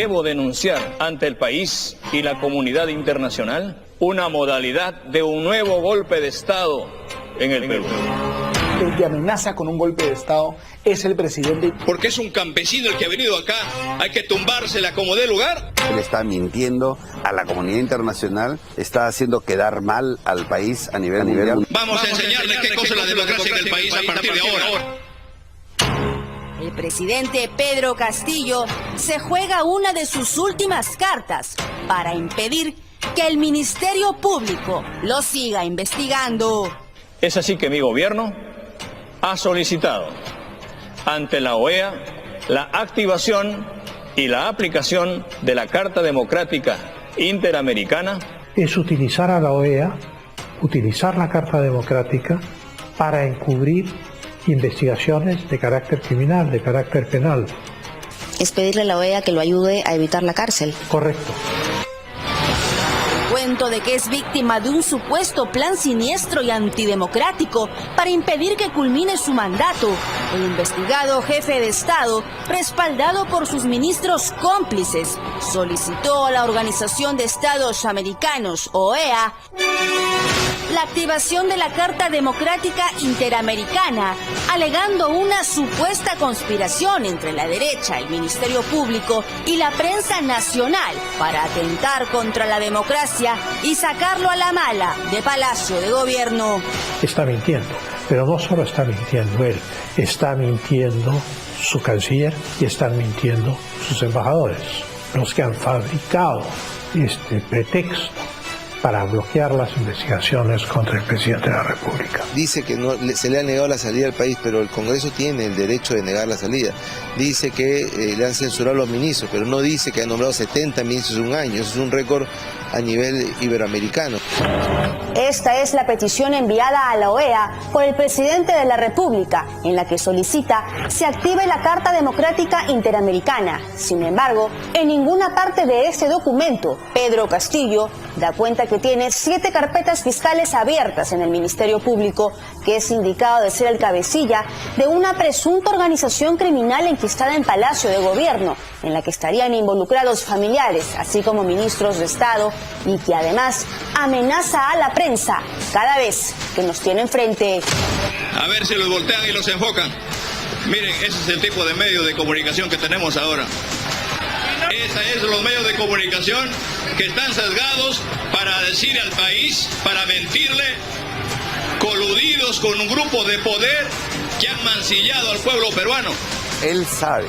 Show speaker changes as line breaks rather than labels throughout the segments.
debo denunciar ante el país y la comunidad internacional una modalidad de un nuevo golpe de Estado en el Perú.
El que amenaza con un golpe de Estado es el presidente.
Porque es un campesino el que ha venido acá, hay que tumbársela como dé lugar.
Él está mintiendo a la comunidad internacional, está haciendo quedar mal al país a nivel mundial.
Vamos a enseñarle qué cosa es la democracia en el país a partir de ahora.
El presidente Pedro Castillo se juega una de sus últimas cartas para impedir que el Ministerio Público lo siga investigando.
Es así que mi gobierno ha solicitado ante la OEA la activación y la aplicación de la Carta Democrática Interamericana.
Es utilizar a la OEA, utilizar la Carta Democrática para encubrir investigaciones de carácter criminal, de carácter penal.
Es pedirle a la OEA que lo ayude a evitar la cárcel.
Correcto.
Cuento de que es víctima de un supuesto plan siniestro y antidemocrático para impedir que culmine su mandato. El investigado jefe de Estado, respaldado por sus ministros cómplices, solicitó a la Organización de Estados Americanos, OEA, la activación de la Carta Democrática Interamericana, alegando una supuesta conspiración entre la derecha, el Ministerio Público y la prensa nacional para atentar contra la democracia y sacarlo a la mala de Palacio de Gobierno.
Está mintiendo, pero no solo está mintiendo él, está mintiendo su canciller y están mintiendo sus embajadores, los que han fabricado este pretexto para bloquear las investigaciones contra el presidente de la República.
Dice que no se le ha negado la salida al país, pero el Congreso tiene el derecho de negar la salida. Dice que le han censurado a los ministros, pero no dice que ha nombrado 70 ministros en un año. Eso es un récord a nivel iberoamericano.
Esta es la petición enviada a la OEA por el presidente de la República, en la que solicita se active la Carta Democrática Interamericana. Sin embargo, en ninguna parte de este documento, Pedro Castillo da cuenta que tiene 7 carpetas fiscales abiertas en el Ministerio Público, que es indicado de ser el cabecilla de una presunta organización criminal enquistada en Palacio de Gobierno, en la que estarían involucrados familiares, así como ministros de Estado, y que además amenaza a la prensa cada vez que nos tiene enfrente.
A ver si los voltean y los enfocan. Miren, ese es el tipo de medio de comunicación que tenemos ahora. Esos son los medios de comunicación que están sesgados para decir al país, para mentirle, coludidos con un grupo de poder que han mancillado al pueblo peruano.
Él sabe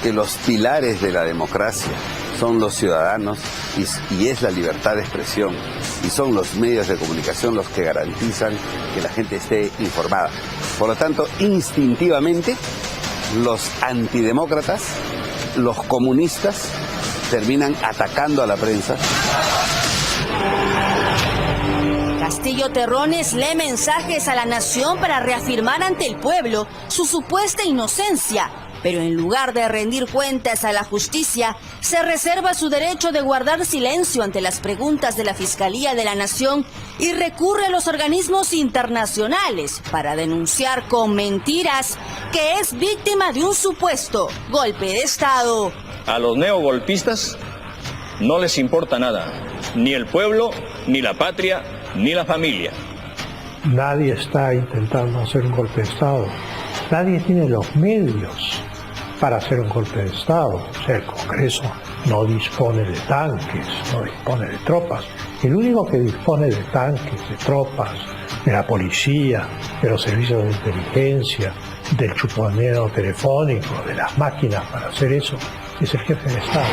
que los pilares de la democracia son los ciudadanos y es la libertad de expresión, y son los medios de comunicación los que garantizan que la gente esté informada. Por lo tanto, instintivamente, los antidemócratas, los comunistas, terminan atacando a la prensa.
Castillo Terrones lee mensajes a la nación para reafirmar ante el pueblo su supuesta inocencia, pero en lugar de rendir cuentas a la justicia, se reserva su derecho de guardar silencio ante las preguntas de la Fiscalía de la Nación y recurre a los organismos internacionales para denunciar con mentiras que es víctima de un supuesto golpe de Estado.
A los neogolpistas no les importa nada, ni el pueblo, ni la patria, ni la familia.
Nadie está intentando hacer un golpe de Estado. Nadie tiene los medios para hacer un golpe de Estado. O sea, el Congreso no dispone de tanques, no dispone de tropas. El único que dispone de tanques, de tropas, de la policía, de los servicios de inteligencia, del chuponeo telefónico, de las máquinas para hacer eso, es el jefe de Estado.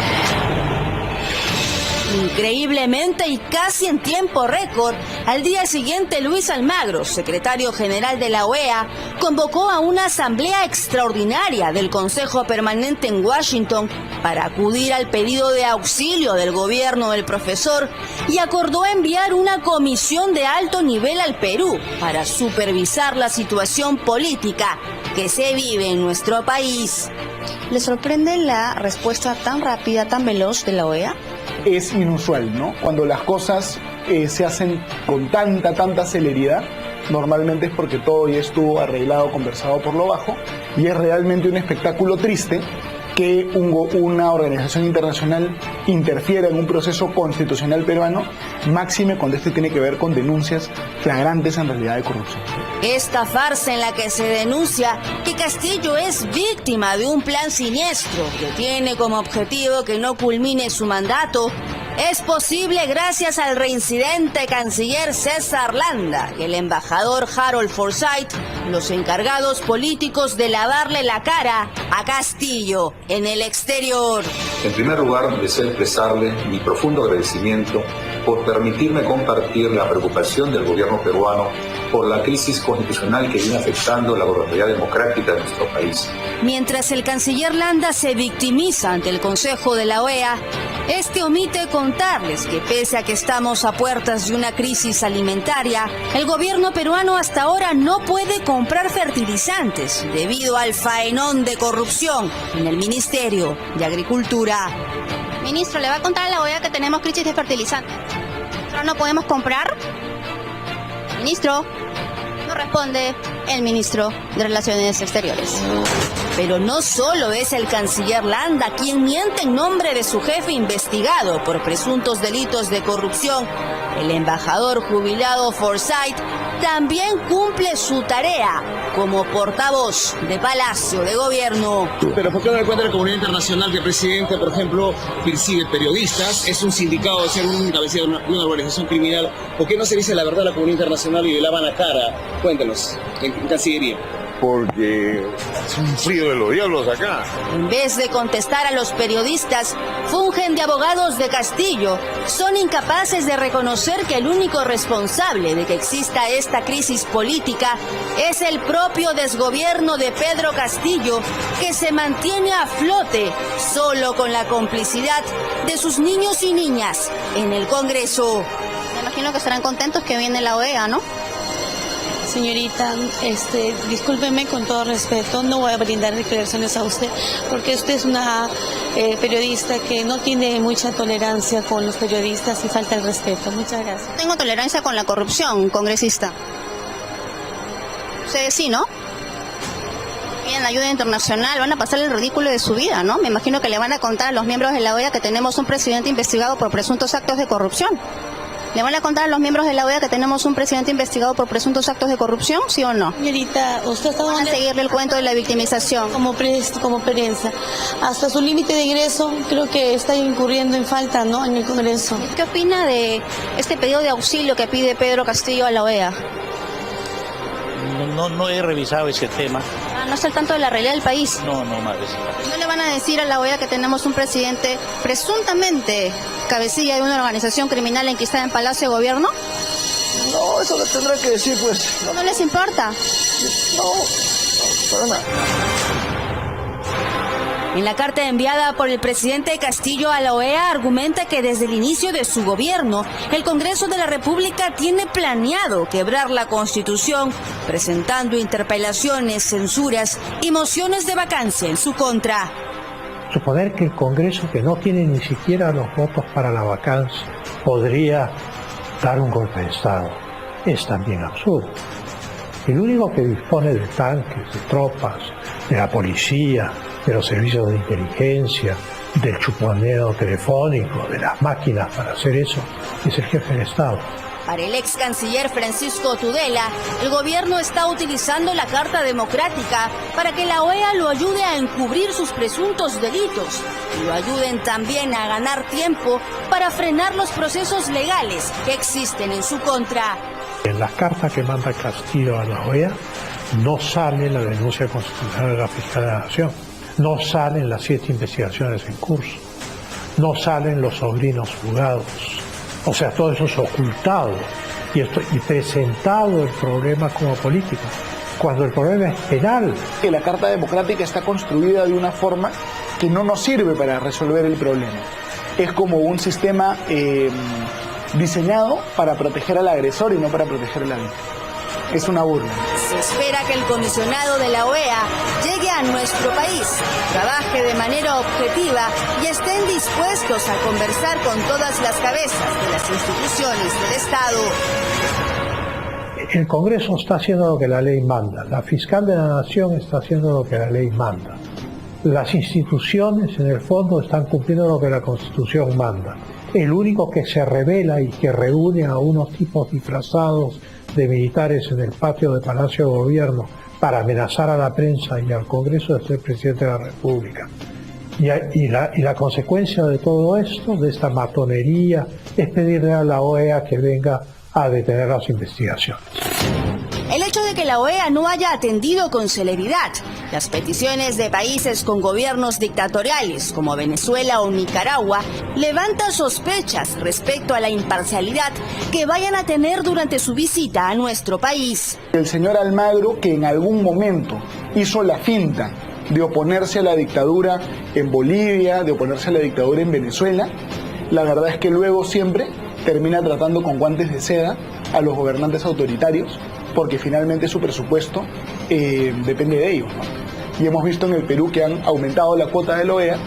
Increíblemente y casi en tiempo récord, al día siguiente Luis Almagro, secretario general de la OEA, convocó a una asamblea extraordinaria del Consejo Permanente en Washington para acudir al pedido de auxilio del gobierno del profesor y acordó enviar una comisión de alto nivel al Perú para supervisar la situación política que se vive en nuestro país.
¿Le sorprende la respuesta tan rápida, tan veloz de la OEA?
Es inusual, ¿no? Cuando las cosas se hacen con tanta celeridad, normalmente es porque todo ya estuvo arreglado, conversado por lo bajo, y es realmente un espectáculo triste que una organización internacional interfiera en un proceso constitucional peruano, máxime cuando este tiene que ver con denuncias flagrantes en realidad de corrupción.
Esta farsa en la que se denuncia que Castillo es víctima de un plan siniestro que tiene como objetivo que no culmine su mandato es posible gracias al reincidente canciller César Landa y el embajador Harold Forsyth, los encargados políticos de lavarle la cara a Castillo en el exterior.
En primer lugar, deseo expresarle mi profundo agradecimiento por permitirme compartir la preocupación del gobierno peruano por la crisis constitucional que viene afectando la gobernabilidad democrática de nuestro país.
Mientras el canciller Landa se victimiza ante el Consejo de la OEA, este omite contarles que pese a que estamos a puertas de una crisis alimentaria, el gobierno peruano hasta ahora no puede comprar fertilizantes debido al faenón de corrupción en el Ministerio de Agricultura.
Ministro, ¿le va a contar a la OEA que tenemos crisis de fertilizantes? ¿No podemos comprar? Ministro, no responde el ministro de Relaciones Exteriores.
Pero no solo es el canciller Landa quien miente en nombre de su jefe investigado por presuntos delitos de corrupción. El embajador jubilado Forsyth también cumple su tarea como portavoz de Palacio de Gobierno.
Pero ¿por qué no le cuenta a la comunidad internacional que el presidente, por ejemplo, persigue periodistas, es un sindicato de ser un cabecilla de una organización criminal? ¿Por qué no se dice la verdad a la comunidad internacional y le lavan la cara? Cuéntenos, en Cancillería.
Porque es un frío de los diablos acá.
En vez de contestar a los periodistas, fungen de abogados de Castillo. Son incapaces de reconocer que el único responsable de que exista esta crisis política es el propio desgobierno de Pedro Castillo, que se mantiene a flote solo con la complicidad de sus niños y niñas en el Congreso.
Me imagino que estarán contentos que viene la OEA, ¿no?
Señorita, discúlpeme con todo respeto, no voy a brindar declaraciones a usted porque usted es una periodista que no tiene mucha tolerancia con los periodistas y falta el respeto. Muchas gracias.
Tengo tolerancia con la corrupción, congresista. Ustedes sí, ¿no? Piden ayuda internacional, van a pasar el ridículo de su vida, ¿no? Me imagino que le van a contar a los miembros de la OEA que tenemos un presidente investigado por presuntos actos de corrupción. ¿Le van a contar a los miembros de la OEA que tenemos un presidente investigado por presuntos actos de corrupción, sí o no?
Señorita, usted está...
¿Van a seguirle el cuento de la victimización?
Como prensa. Hasta su límite de ingreso creo que está incurriendo en falta, ¿no?, en el Congreso.
¿Qué opina de este pedido de auxilio que pide Pedro Castillo a la OEA?
No he revisado ese tema.
¿No está al tanto de la realidad del país?
No, madre.
¿No le van a decir a la OEA que tenemos un presidente presuntamente cabecilla de una organización criminal enquistada en Palacio de Gobierno?
No, eso lo tendrá que decir, pues.
¿No les importa?
No, para nada.
En la carta enviada por el presidente Castillo a la OEA argumenta que desde el inicio de su gobierno, el Congreso de la República tiene planeado quebrar la Constitución, presentando interpelaciones, censuras y mociones de vacancia en su contra.
Suponer que el Congreso, que no tiene ni siquiera los votos para la vacancia, podría dar un golpe de Estado, es también absurdo. El único que dispone de tanques, de tropas, de la policía, de los servicios de inteligencia, del chuponeo telefónico, de las máquinas para hacer eso, es el jefe del Estado.
Para el ex canciller Francisco Tudela, el gobierno está utilizando la Carta Democrática para que la OEA lo ayude a encubrir sus presuntos delitos y lo ayuden también a ganar tiempo para frenar los procesos legales que existen en su contra.
En las cartas que manda Castillo a la OEA no sale la denuncia constitucional de la Fiscalía de la Nación, no salen las 7 investigaciones en curso, no salen los sobrinos fugados. O sea, todo eso es ocultado y presentado el problema como político, cuando el problema es penal.
Que la Carta Democrática está construida de una forma que no nos sirve para resolver el problema. Es como un sistema diseñado para proteger al agresor y no para proteger a la víctima. Es una burla.
Se espera que el comisionado de la OEA llegue a nuestro país, trabaje de manera objetiva y estén dispuestos a conversar con todas las cabezas de las instituciones del Estado.
El Congreso está haciendo lo que la ley manda, la fiscal de la Nación está haciendo lo que la ley manda. Las instituciones en el fondo están cumpliendo lo que la Constitución manda. El único que se revela y que reúne a unos tipos disfrazados de militares en el patio de Palacio de Gobierno para amenazar a la prensa y al Congreso es el presidente de la República. Y la consecuencia de todo esto, de esta matonería, es pedirle a la OEA que venga a detener las investigaciones.
El hecho de que la OEA no haya atendido con celeridad las peticiones de países con gobiernos dictatoriales como Venezuela o Nicaragua levanta sospechas respecto a la imparcialidad que vayan a tener durante su visita a nuestro país.
El señor Almagro, que en algún momento hizo la finta de oponerse a la dictadura en Bolivia, de oponerse a la dictadura en Venezuela, la verdad es que luego siempre termina tratando con guantes de seda a los gobernantes autoritarios, porque finalmente su presupuesto depende de ellos, ¿no? Y hemos visto en el Perú que han aumentado la cuota de la OEA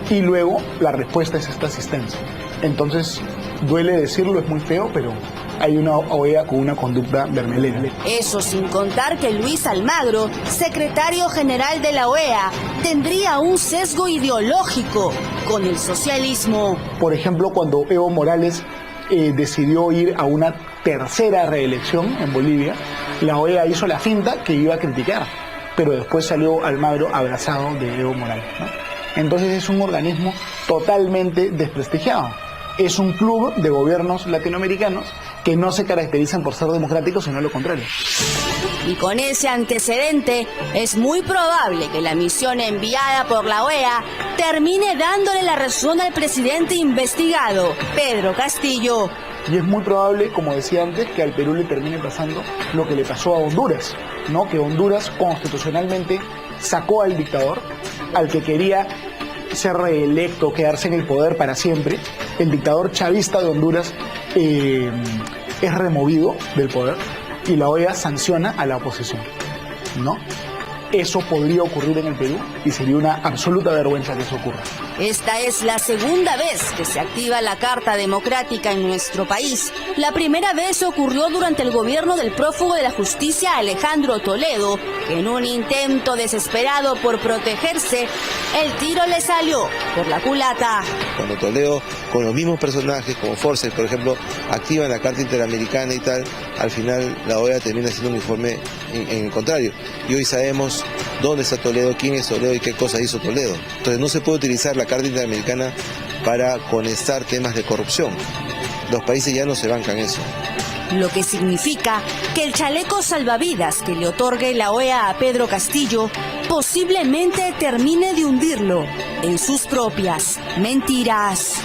y luego la respuesta es esta asistencia. Entonces, duele decirlo, es muy feo, pero hay una OEA con una conducta bermelena.
Eso sin contar que Luis Almagro, secretario general de la OEA, tendría un sesgo ideológico con el socialismo.
Por ejemplo, cuando Evo Morales decidió ir a una tercera reelección en Bolivia, la OEA hizo la finta que iba a criticar, pero después salió Almagro abrazado de Evo Morales, ¿no? Entonces es un organismo totalmente desprestigiado. Es un club de gobiernos latinoamericanos que no se caracterizan por ser democráticos, sino lo contrario.
Y con ese antecedente, es muy probable que la misión enviada por la OEA termine dándole la razón al presidente investigado, Pedro Castillo.
Y es muy probable, como decía antes, que al Perú le termine pasando lo que le pasó a Honduras, ¿no? Que Honduras constitucionalmente sacó al dictador, al que quería ser reelecto, quedarse en el poder para siempre. El dictador chavista de Honduras es removido del poder y la OEA sanciona a la oposición, ¿no? Eso podría ocurrir en el Perú y sería una absoluta vergüenza que eso ocurra.
Esta es la segunda vez que se activa la Carta Democrática en nuestro país. La primera vez ocurrió durante el gobierno del prófugo de la justicia Alejandro Toledo, que en un intento desesperado por protegerse, el tiro le salió por la culata.
Cuando Toledo, con los mismos personajes, como Forsyth, por ejemplo, activan la Carta Interamericana y tal, al final la OEA termina haciendo un informe en el contrario. Y hoy sabemos dónde está Toledo, quién es Toledo y qué cosa hizo Toledo. Entonces no se puede utilizar la Carta Interamericana para conectar temas de corrupción. Los países ya no se bancan eso.
Lo que significa que el chaleco salvavidas que le otorgue la OEA a Pedro Castillo posiblemente termine de hundirlo en sus propias mentiras.